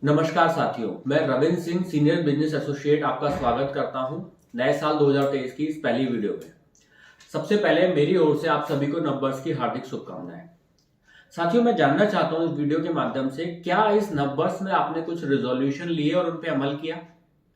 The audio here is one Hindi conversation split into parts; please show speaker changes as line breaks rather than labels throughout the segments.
नमस्कार साथियों, मैं Ravindra Singh senior business associate आपका स्वागत करता हूं नए साल 2023 की इस पहली वीडियो में। सबसे पहले मेरी ओर से आप सभी को नववर्ष की हार्दिक शुभकामनाएं। साथियों, मैं जानना चाहता हूं इस वीडियो के माध्यम से क्या इस नववर्ष में आपने कुछ रिजोल्यूशन लिए और उन पे अमल किया।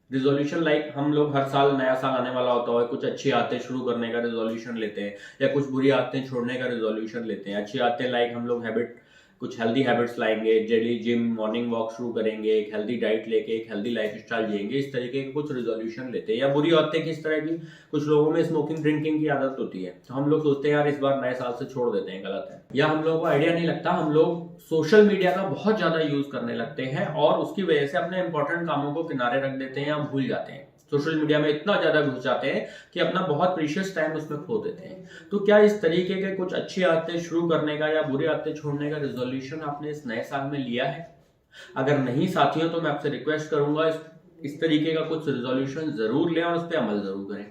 रिजोल्यूशन लाइक हम लोग हर साल नया साल आने वाला होता है, कुछ अच्छी आदतें शुरू करने का रिजोल्यूशन लेते हैं या कुछ बुरी आदतें छोड़ने का रिजोल्यूशन लेते हैं। अच्छी आदतें लाइक हम लोग कुछ हेल्दी हैबिट्स लाएंगे, डेली जिम मॉर्निंग वॉक शुरू करेंगे, एक हेल्दी डाइट लेके एक हेल्दी लाइफस्टाइल जिएंगे, इस तरीके के कुछ रिजोल्यूशन लेते हैं। या बुरी आदतें किस तरह की, कुछ लोगों में स्मोकिंग ड्रिंकिंग की आदत होती है, तो हम लोग सोचते हैं यार इस बार नए साल से छोड़ देते हैं, गलत है। या हम लोगों को आइडिया नहीं लगता, हम लोग सोशल मीडिया का बहुत ज्यादा यूज करने लगते हैं और उसकी वजह से अपने इंपॉर्टेंट कामों को किनारे रख देते हैं या भूल जाते हैं। सोशल मीडिया में इतना ज्यादा घुस जाते हैं कि अपना बहुत प्रीशियस टाइम उसमें खो देते हैं। तो क्या इस तरीके के कुछ अच्छी आदतें शुरू करने का या बुरी आदतें छोड़ने का रिजोल्यूशन आपने इस नए साल में लिया है? अगर नहीं साथियों, तो मैं आपसे रिक्वेस्ट करूंगा इस तरीके का कुछ रिजोल्यूशन जरूर लें और उस पर अमल जरूर करें।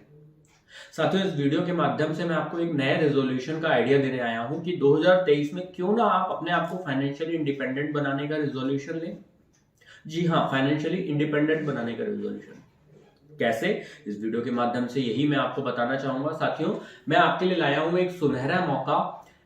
साथियों, इस वीडियो के माध्यम से मैं आपको एक नए रेजोल्यूशन का आइडिया देने आया हूं कि 2023 में क्यों ना आप अपने आप को फाइनेंशियली इंडिपेंडेंट बनाने का रिजोल्यूशन लें। जी हाँ, फाइनेंशियली इंडिपेंडेंट बनाने का रिजोल्यूशन। कैसे? इस वीडियो के माध्यम से यही मैं आपको बताना चाहूंगा। साथियों, मैं आपके लिए लाया हूं एक सुनहरा मौका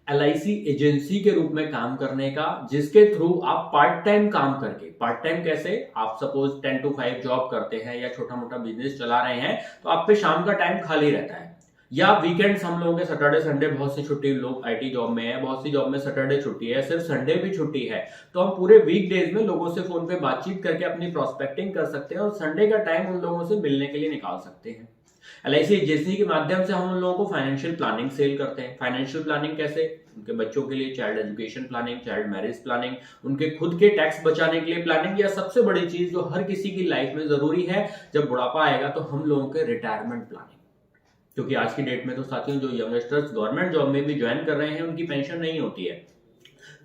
एलआईसी एजेंसी के रूप में काम करने का, जिसके थ्रू आप पार्ट टाइम काम करके, पार्ट टाइम कैसे, आप सपोज 10 to 5 जॉब करते हैं या छोटा मोटा बिजनेस चला रहे हैं, तो आप पे शाम का टाइम खाली रहता है या वीकेंड्स हम लोगों के सैटरडे संडे, बहुत सी छुट्टी, लोग आईटी जॉब में है, बहुत सी जॉब में सैटरडे छुट्टी है, सिर्फ संडे भी छुट्टी है, तो हम पूरे वीकडेज में लोगों से फोन पे बातचीत करके अपनी प्रोस्पेक्टिंग कर सकते हैं और संडे का टाइम उन लोगों से मिलने के लिए निकाल सकते हैं। एलआईसी एजेंसी के माध्यम से हम उन लोगों को फाइनेंशियल प्लानिंग सेल करते हैं। फाइनेंशियल प्लानिंग कैसे? उनके बच्चों के लिए child education planning, child marriage planning, उनके खुद के टैक्स बचाने के लिए प्लानिंग, या सबसे बड़ी चीज जो हर किसी की लाइफ में जरूरी है जब बुढ़ापा आएगा, तो हम लोगों के रिटायरमेंट प्लानिंग। क्योंकि आज की डेट में तो साथियों जो यंगस्टर्स गवर्नमेंट जॉब में भी ज्वाइन कर रहे हैं उनकी पेंशन नहीं होती है।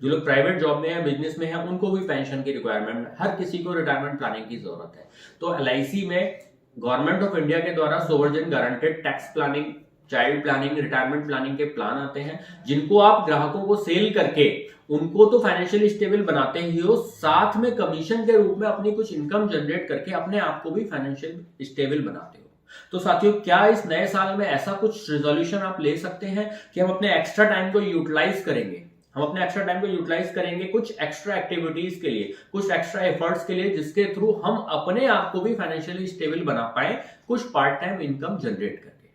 जो लोग प्राइवेट जॉब में है, बिजनेस में है, उनको भी पेंशन की रिक्वायरमेंट, हर किसी को रिटायरमेंट प्लानिंग की जरूरत है। तो एलआईसी में गवर्नमेंट ऑफ इंडिया के द्वारा sovereign guaranteed tax planning, child planning, retirement planning के प्लान आते हैं, जिनको आप ग्राहकों को सेल करके उनको तो फाइनेंशियली स्टेबल बनाते ही हो, साथ में कमीशन के रूप में अपनी कुछ इनकम जनरेट करके अपने आप को भी फाइनेंशियल स्टेबल बनाते हो। तो साथियों, क्या इस नए साल में ऐसा कुछ रिजोल्यूशन आप ले सकते हैं कि हम अपने एक्स्ट्रा टाइम को यूटिलाइज करेंगे, हम अपने एक्स्ट्रा टाइम को यूटिलाइज करेंगे कुछ एक्स्ट्रा एक्टिविटीज के लिए, कुछ एक्स्ट्रा एफर्ट्स के लिए, जिसके थ्रू हम अपने आप को भी फाइनेंशियली स्टेबल बना पाए, कुछ पार्ट टाइम इनकम जनरेट करके।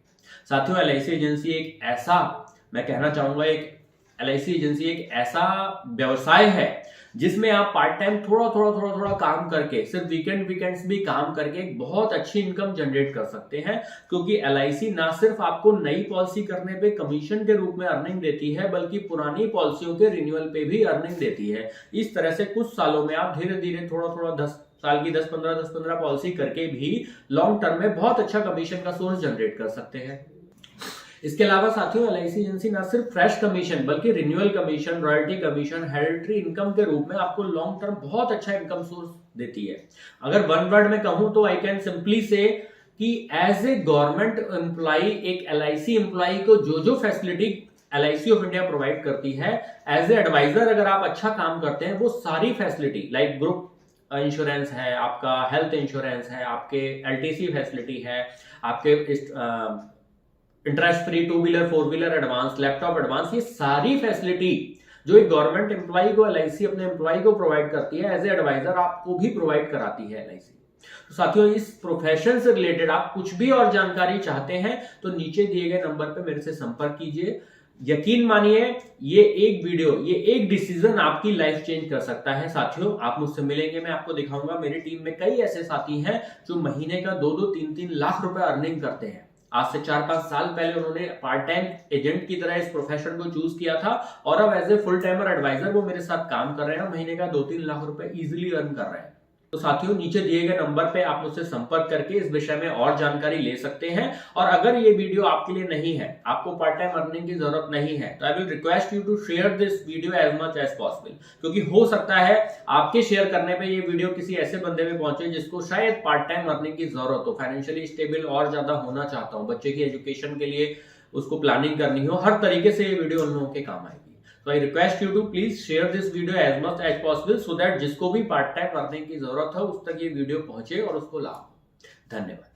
साथियों, एलआईसी एजेंसी एक ऐसा, मैं कहना चाहूंगा, एक एलआईसी एजेंसी एक ऐसा व्यवसाय है जिसमें आप पार्ट टाइम थोड़ा काम करके, सिर्फ वीकेंड्स भी काम करके एक बहुत अच्छी इनकम जनरेट कर सकते हैं। क्योंकि एलआईसी ना सिर्फ आपको नई पॉलिसी करने पे कमीशन के रूप में अर्निंग देती है, बल्कि पुरानी पॉलिसियों के रिन्यूअल पे भी अर्निंग देती है। इस तरह से कुछ सालों में आप धीरे धीरे थोड़ा 10 साल की 10-15 पॉलिसी करके भी लॉन्ग टर्म में बहुत अच्छा कमीशन का सोर्स जनरेट कर सकते हैं। इसके अलावा साथियों, एलआईसी एजेंसी ना सिर्फ फ्रेश कमीशन बल्कि renewal commission, royalty commission, hereditary income के रूप में आपको लॉन्ग टर्म बहुत अच्छा इनकम सोर्स देती है। अगर वन वर्ड में कहूं तो आई कैन सिंपली से कि एज ए गवर्नमेंट एम्प्लॉय, एक एलआईसी एम्प्लॉय को जो facility LIC of India provide करती है, एज ए एडवाइजर अगर आप अच्छा काम करते हैं, वो सारी फैसिलिटी लाइक ग्रुप इंश्योरेंस है, आपका हेल्थ इंश्योरेंस है, आपके एलटीसी फैसिलिटी है, आपके interest free 2 wheeler 4 wheeler advance, laptop advance, ये सारी फैसिलिटी जो एक गवर्नमेंट एम्प्लॉय को एलआईसी अपने एम्प्लॉय को प्रोवाइड करती है, एज ए एडवाइजर आपको भी प्रोवाइड कराती है एलआईसी। तो साथियों, इस प्रोफेशन से रिलेटेड आप कुछ भी और जानकारी चाहते हैं तो नीचे दिए गए नंबर पे मेरे से संपर्क कीजिए। यकीन मानिए, ये एक वीडियो, ये एक डिसीजन आपकी लाइफ चेंज कर सकता है। साथियों, आप मुझसे मिलेंगे, मैं आपको दिखाऊंगा मेरी टीम में कई ऐसे साथी हैं जो महीने का 2-2, 3-3 लाख रुपए अर्निंग करते हैं। आज से 4-5 साल पहले उन्होंने पार्ट टाइम एजेंट की तरह इस प्रोफेशन को चूज किया था और अब as a full timer advisor वो मेरे साथ काम कर रहे हैं और महीने का 2-3 लाख रुपए इजीली अर्न कर रहे हैं। तो साथियों, नीचे दिए गए नंबर पे आप मुझसे संपर्क करके इस विषय में और जानकारी ले सकते हैं। और अगर ये वीडियो आपके लिए नहीं है, आपको पार्ट टाइम अर्निंग की जरूरत नहीं है, तो I will request you to share this video as much as possible. क्योंकि हो सकता है आपके शेयर करने पे ये वीडियो किसी ऐसे बंदे में पहुंचे जिसको शायद पार्ट टाइम अर्निंग की जरूरत हो, फाइनेंशियली स्टेबल और ज्यादा होना चाहता हूं, बच्चे की एजुकेशन के लिए उसको प्लानिंग करनी हो, हर तरीके से ये वीडियो उन लोगों के काम आएगी। तो I request you to please share this video as much as possible so that जिसको भी पार्ट टाइम करने की जरूरत है उस तक ये वीडियो पहुंचे और उसको लाभ हो। धन्यवाद।